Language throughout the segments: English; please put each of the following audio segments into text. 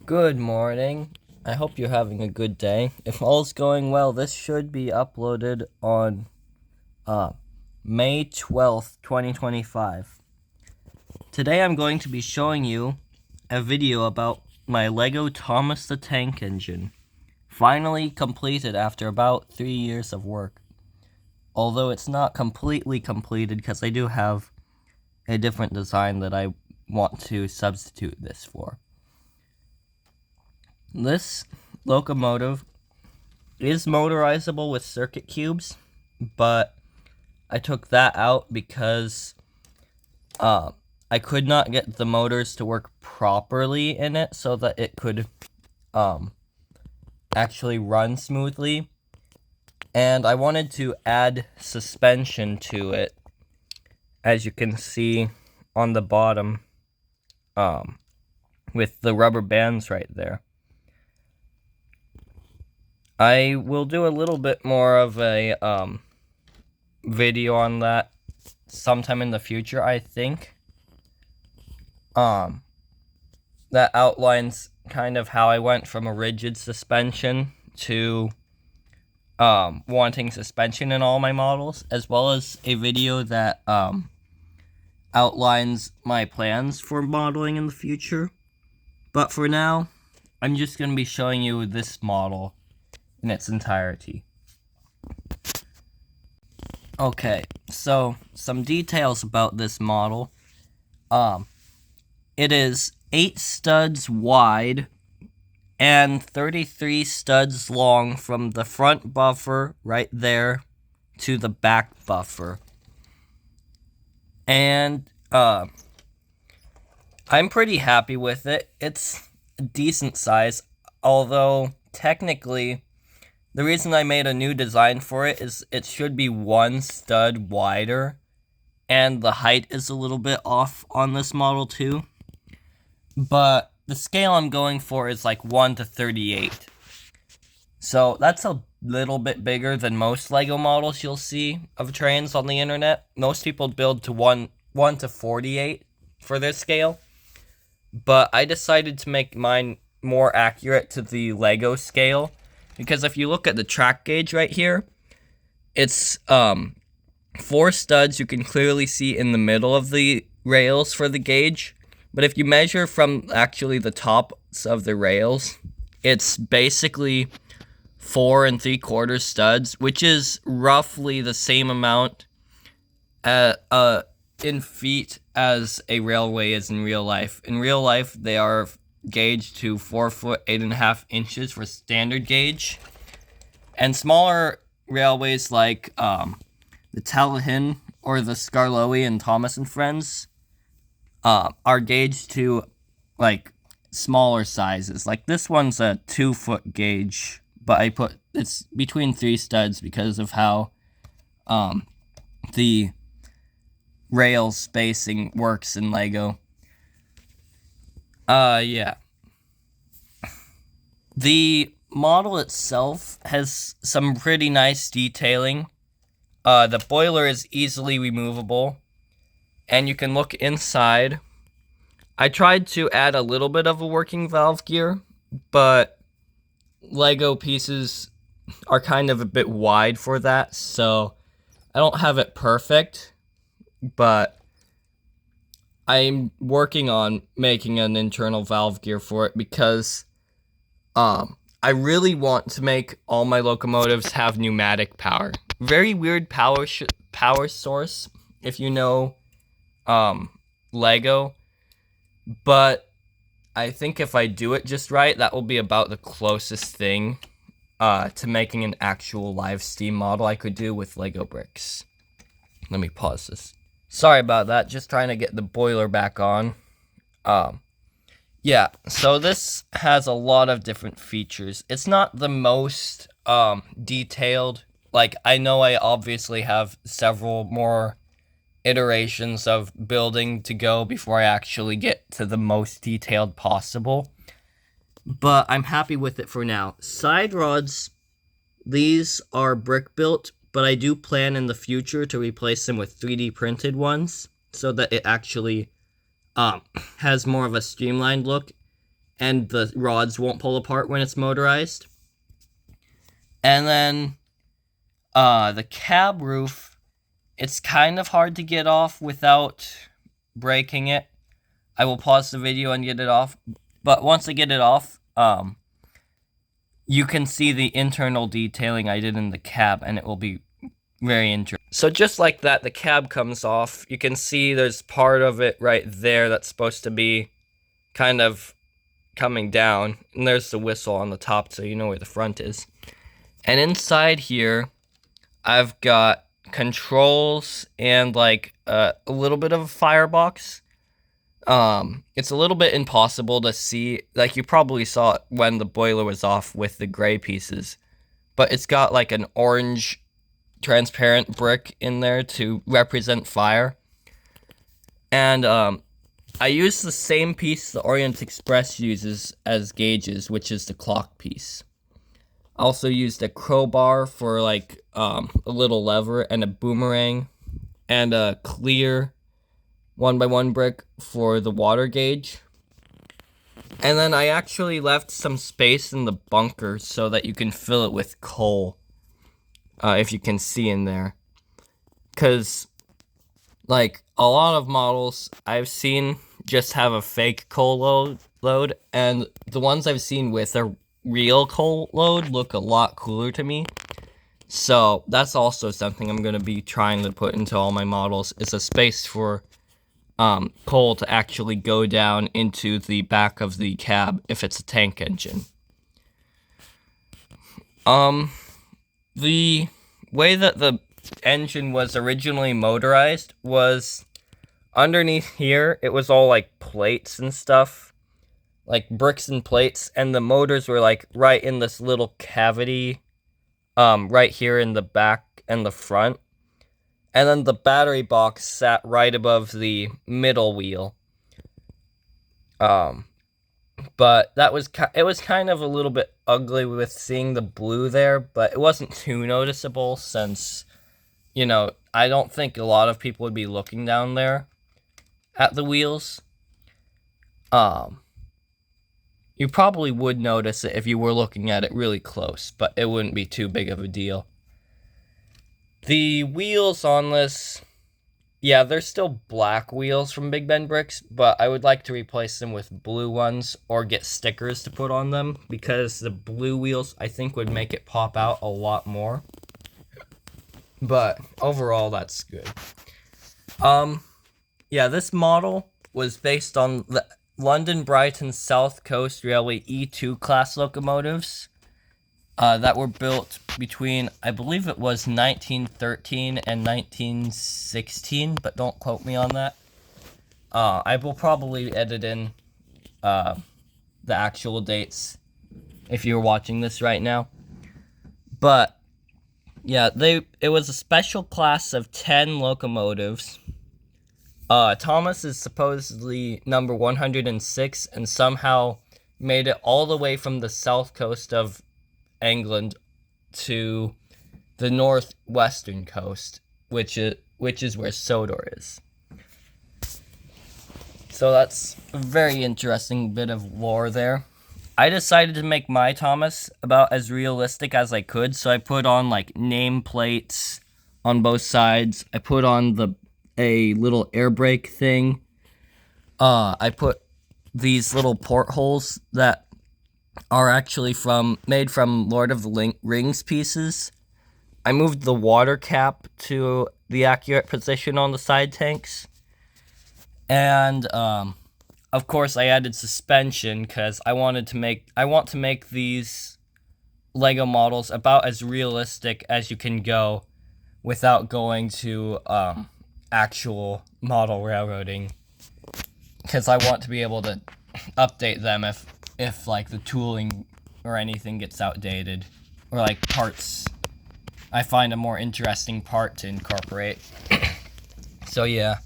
Good morning. I hope you're having a good day. If all's going well, this should be uploaded on May 12th, 2025. Today I'm going to be showing you a video about my Lego Thomas the Tank Engine. Finally completed after about 3 years of work. Although it's not completely completed because I do have a different design that I want to substitute this for. This locomotive is motorizable with circuit cubes, but I took that out because I could not get the motors to work properly in it so that it could actually run smoothly. And I wanted to add suspension to it, as you can see on the bottom, with the rubber bands right there. I will do a little bit more of a video on that sometime in the future, I think. That outlines kind of how I went from a rigid suspension to wanting suspension in all my models, as well as a video that outlines my plans for modeling in the future. But for now, I'm just going to be showing you this model in its entirety. Okay, so some details about this model. It is 8 studs wide and 33 studs long from the front buffer right there to the back buffer. And I'm pretty happy with it. It's a decent size, although technically the reason I made a new design for it is it should be 1 stud wider, and the height is a little bit off on this model too. But the scale I'm going for is like 1:38. So that's a little bit bigger than most Lego models you'll see of trains on the internet. Most people build to 1:48 for their scale. But I decided to make mine more accurate to the Lego scale, because if you look at the track gauge right here, it's 4 studs you can clearly see in the middle of the rails for the gauge. But if you measure from actually the tops of the rails, it's basically 4 3/4 studs, which is roughly the same amount in feet as a railway is in real life. In real life, they are gauged to 4 foot 8.5 inches for standard gauge, and smaller railways like the Talahin or the Skarloey and Thomas and Friends are gauged to like smaller sizes. Like this one's a 2-foot gauge, but it's between 3 studs because of how the rail spacing works in Lego. Yeah. The model itself has some pretty nice detailing. The boiler is easily removable, and you can look inside. I tried to add a little bit of a working valve gear, but Lego pieces are kind of a bit wide for that, so I don't have it perfect, but I'm working on making an internal valve gear for it because I really want to make all my locomotives have pneumatic power. Very weird power source if you know Lego, but I think if I do it just right, that will be about the closest thing to making an actual live steam model I could do with Lego bricks. Let me pause this. Sorry about that, just trying to get the boiler back on. Yeah, so this has a lot of different features. It's not the most detailed. Like, I know I obviously have several more iterations of building to go before I actually get to the most detailed possible, but I'm happy with it for now. Side rods, these are brick built, but I do plan in the future to replace them with 3D printed ones so that it actually has more of a streamlined look, and the rods won't pull apart when it's motorized. And then the cab roof, it's kind of hard to get off without breaking it. I will pause the video and get it off, but once I get it off, you can see the internal detailing I did in the cab, and it will be very interesting. So just like that, the cab comes off. You can see there's part of it right there that's supposed to be kind of coming down, and there's the whistle on the top, so you know where the front is. And inside here, I've got controls and like a little bit of a firebox. It's a little bit impossible to see, like you probably saw it when the boiler was off with the gray pieces, but it's got like an orange transparent brick in there to represent fire. And I used the same piece the Orient Express uses as gauges, which is the clock piece. I also used a crowbar for like a little lever, and a boomerang, and a clear 1x1 brick for the water gauge. And then I actually left some space in the bunker so that you can fill it with coal, if you can see in there. Because, like, a lot of models I've seen just have a fake coal load, and the ones I've seen with a real coal load look a lot cooler to me. So that's also something I'm going to be trying to put into all my models, is a space for coal to actually go down into the back of the cab if it's a tank engine. The way that the engine was originally motorized was underneath here. It was all like plates and stuff, like bricks and plates, and the motors were like right in this little cavity, right here in the back and the front. And then the battery box sat right above the middle wheel. But it was kind of a little bit ugly with seeing the blue there, but it wasn't too noticeable since, you know, I don't think a lot of people would be looking down there at the wheels. You probably would notice it if you were looking at it really close, but it wouldn't be too big of a deal. The wheels on this, yeah, they're still black wheels from Big Ben Bricks, but I would like to replace them with blue ones or get stickers to put on them, because the blue wheels, I think, would make it pop out a lot more. But overall, that's good. Yeah, this model was based on the London Brighton South Coast Railway E2 class locomotives. That were built between, I believe it was 1913 and 1916, but don't quote me on that. I will probably edit in the actual dates if you're watching this right now. But yeah, it was a special class of 10 locomotives. Thomas is supposedly number 106, and somehow made it all the way from the south coast of England to the northwestern coast, which is where Sodor is. So that's a very interesting bit of lore there. I decided to make my Thomas about as realistic as I could, so I put on like nameplates on both sides. I put on a little air brake thing. I put these little portholes that are actually made from Lord of the Rings pieces. I moved the water cap to the accurate position on the side tanks. And, of course, I added suspension because I want to make these Lego models about as realistic as you can go without going to, actual model railroading. Because I want to be able to update them if like the tooling or anything gets outdated, or like parts, I find a more interesting part to incorporate. So yeah.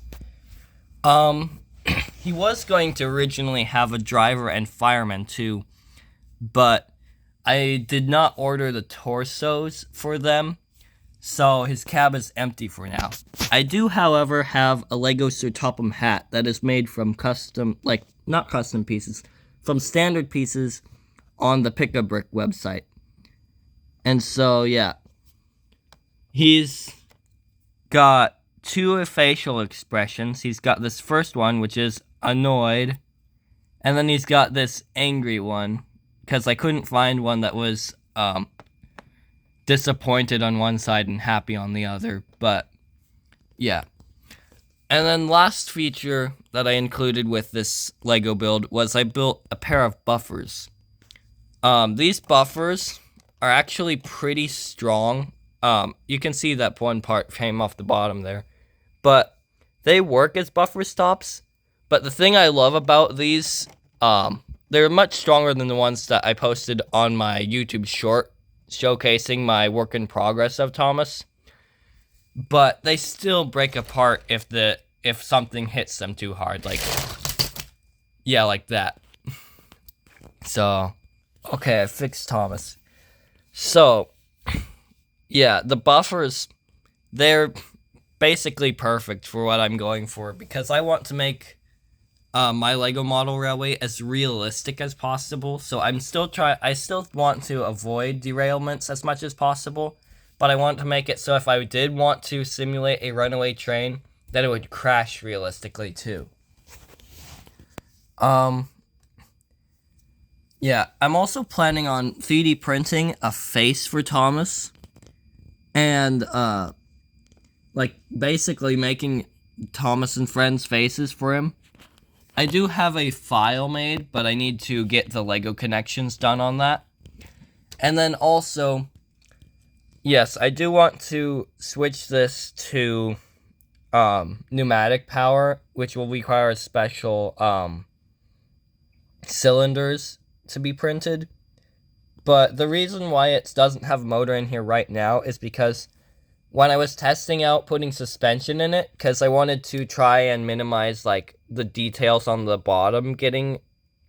He was going to originally have a driver and fireman too, but I did not order the torsos for them, so his cab is empty for now. I do, however, have a Lego Sir Topham hat that is made from not custom pieces, from standard pieces on the Pick a Brick website. And so, yeah. He's got two facial expressions. He's got this first one, which is annoyed. And then he's got this angry one, because I couldn't find one that was disappointed on one side and happy on the other. But, yeah. And then last feature that I included with this Lego build was I built a pair of buffers. These buffers are actually pretty strong. You can see that one part came off the bottom there. But they work as buffer stops. But the thing I love about these, they're much stronger than the ones that I posted on my YouTube short showcasing my work in progress of Thomas. But they still break apart if something hits them too hard, like that. So, okay, I fixed Thomas. So, yeah, the buffers, they're basically perfect for what I'm going for, because I want to make my Lego model railway as realistic as possible. So I still want to avoid derailments as much as possible, but I want to make it so if I did want to simulate a runaway train, that it would crash realistically too. Yeah, I'm also planning on 3D printing a face for Thomas, and basically making Thomas and Friends faces for him. I do have a file made, but I need to get the Lego connections done on that. And then also, yes, I do want to switch this to pneumatic power, which will require special cylinders to be printed. But the reason why it doesn't have a motor in here right now is because when I was testing out putting suspension in it, because I wanted to try and minimize the details on the bottom getting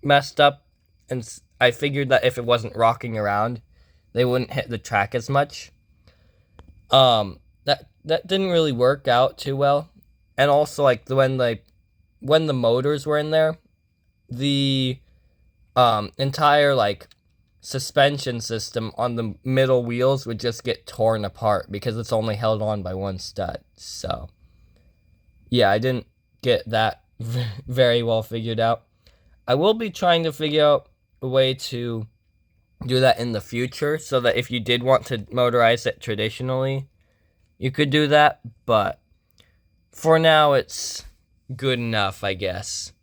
messed up, and I figured that if it wasn't rocking around, they wouldn't hit the track as much. That didn't really work out too well. And also when the motors were in there, the entire suspension system on the middle wheels would just get torn apart because it's only held on by one stud. So yeah, I didn't get that very well figured out. I will be trying to figure out a way to do that in the future, so that if you did want to motorize it traditionally, you could do that. But for now, it's good enough, I guess.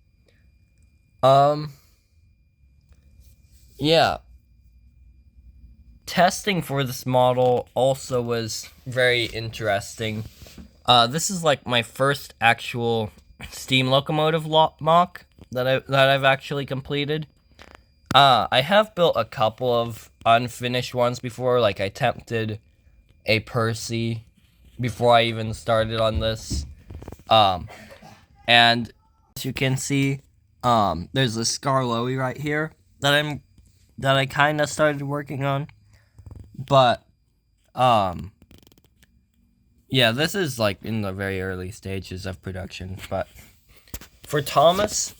Yeah. Testing for this model also was very interesting. This is my first actual steam locomotive mock that I've actually completed. I have built a couple of unfinished ones before. I attempted a Percy before I even started on this. And as you can see, there's a Scarloey right here that I kind of started working on. But, yeah, this is in the very early stages of production. But for Thomas,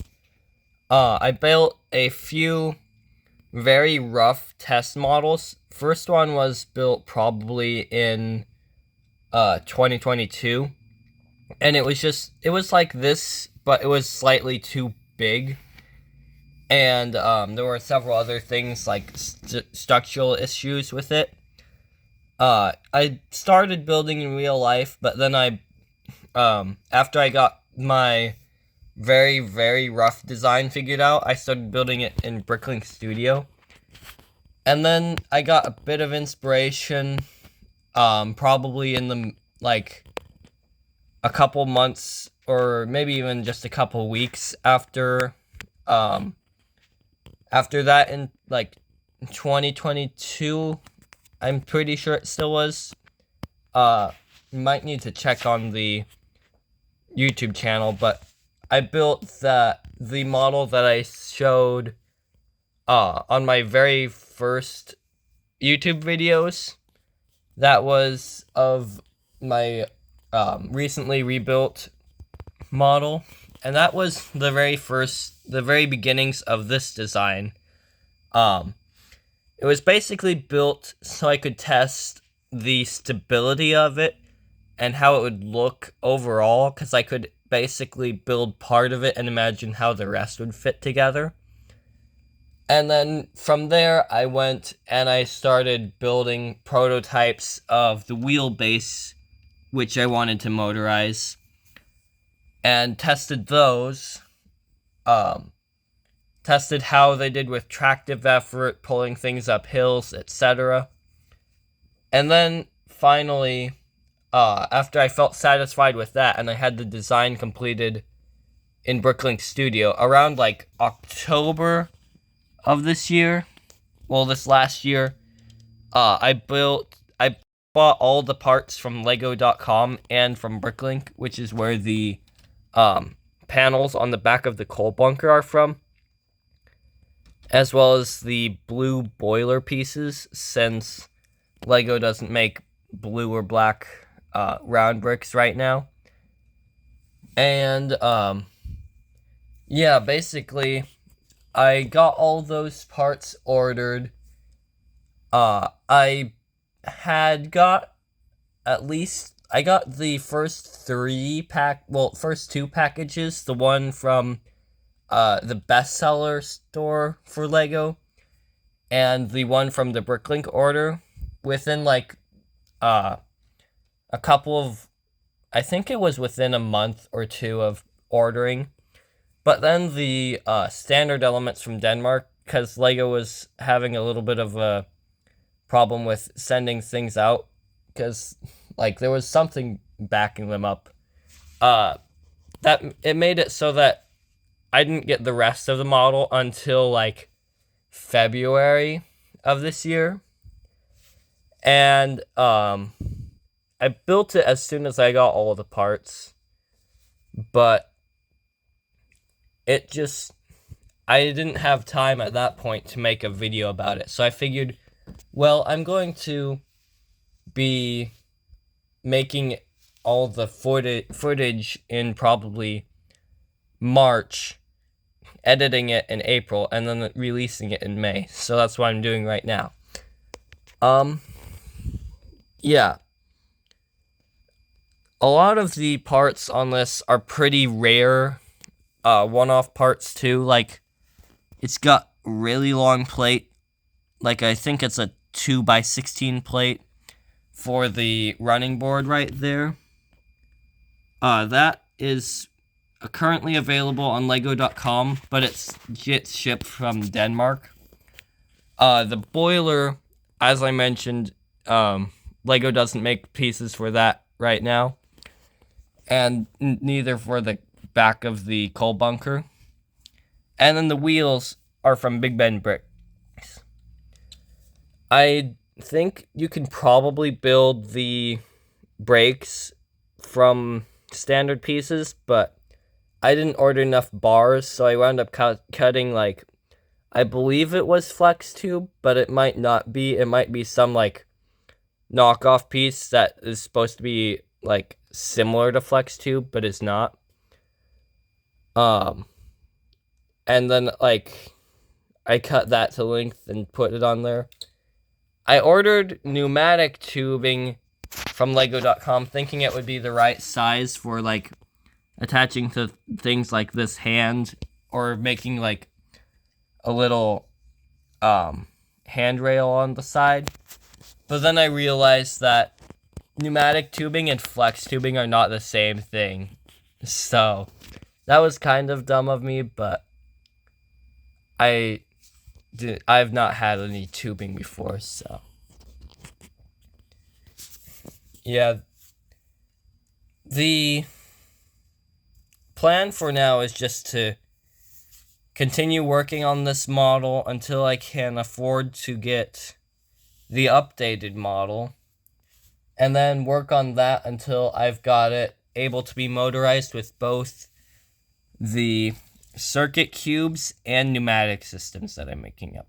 I built a few very rough test models. First one was built probably in 2022, and it was like this, but it was slightly too big. And there were several other things structural issues with it. I started building in real life, but then after I got my very, very rough design figured out, I started building it in Bricklink Studio. And then I got a bit of inspiration, probably in the, a couple months, or maybe even just a couple weeks after that in 2022, I'm pretty sure it still was. Might need to check on the YouTube channel, but I built the model that I showed on my very first YouTube videos. That was of my recently rebuilt model, and that was the very beginnings of this design. It was basically built so I could test the stability of it and how it would look overall, because I could basically build part of it and imagine how the rest would fit together. And then from there, I went and I started building prototypes of the wheelbase, which I wanted to motorize, and tested those. Tested how they did with tractive effort, pulling things up hills, etc. And then finally, after I felt satisfied with that and I had the design completed in Bricklink Studio around like October of this last year, I bought all the parts from lego.com and from Bricklink, which is where the panels on the back of the coal bunker are from, as well as the blue boiler pieces, since Lego doesn't make blue or black round bricks right now. And yeah, basically I got all those parts ordered. I got the first first two packages, the one from the bestseller store for Lego and the one from the Bricklink order within like a couple of, I think it was within a month or two of ordering. But then the standard elements from Denmark, because Lego was having a little bit of a problem with sending things out, because like there was something backing them up, that it made it so that I didn't get the rest of the model until like February of this year. And I built it as soon as I got all of the parts, but I didn't have time at that point to make a video about it. So I figured, well, I'm going to be making all the footage in probably March, editing it in April, and then releasing it in May. So that's what I'm doing right now. Yeah. A lot of the parts on this are pretty rare, one-off parts too. Like, it's got really long plate. Like, I think it's a 2x16 plate for the running board right there. That is currently available on lego.com, but it gets shipped from Denmark. The boiler, as I mentioned, Lego doesn't make pieces for that right now, and neither for the back of the coal bunker. And then the wheels are from Big Ben Bricks. I think you can probably build the brakes from standard pieces, but I didn't order enough bars, so I wound up cutting, like, I believe it was flex tube, but it might not be. It might be some, like, knockoff piece that is supposed to be, like, similar to flex tube, but it's not. And then, like, I cut that to length and put it on there. I ordered pneumatic tubing from lego.com, thinking it would be the right size for, like, attaching to things like this hand, or making, like, a little handrail on the side. But then I realized that pneumatic tubing and flex tubing are not the same thing. So that was kind of dumb of me, but I've not had any tubing before, so yeah. The plan for now is just to continue working on this model until I can afford to get the updated model, and then work on that until I've got it able to be motorized with both the circuit cubes and pneumatic systems that I'm making up.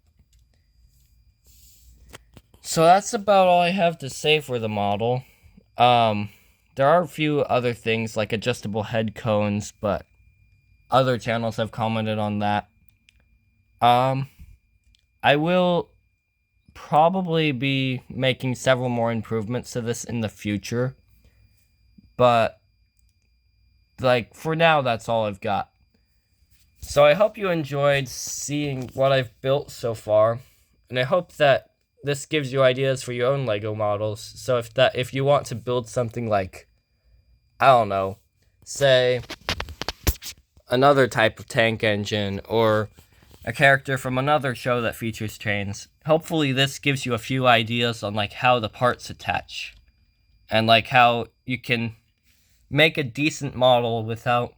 So that's about all I have to say for the model. There are a few other things like adjustable head cones, but other channels have commented on that. I will probably be making several more improvements to this in the future, but like for now, that's all I've got. So I hope you enjoyed seeing what I've built so far, and I hope that this gives you ideas for your own Lego models. So if you want to build something like, I don't know, say another type of tank engine or a character from another show that features trains, hopefully this gives you a few ideas on like how the parts attach and like how you can make a decent model without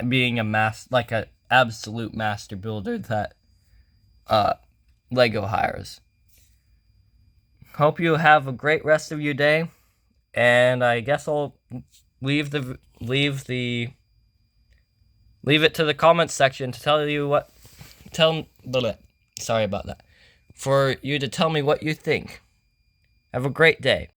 being an absolute master builder that Lego hires. Hope you have a great rest of your day, and I guess I'll leave it to the comments section to tell you sorry about that. For you to tell me what you think. Have a great day.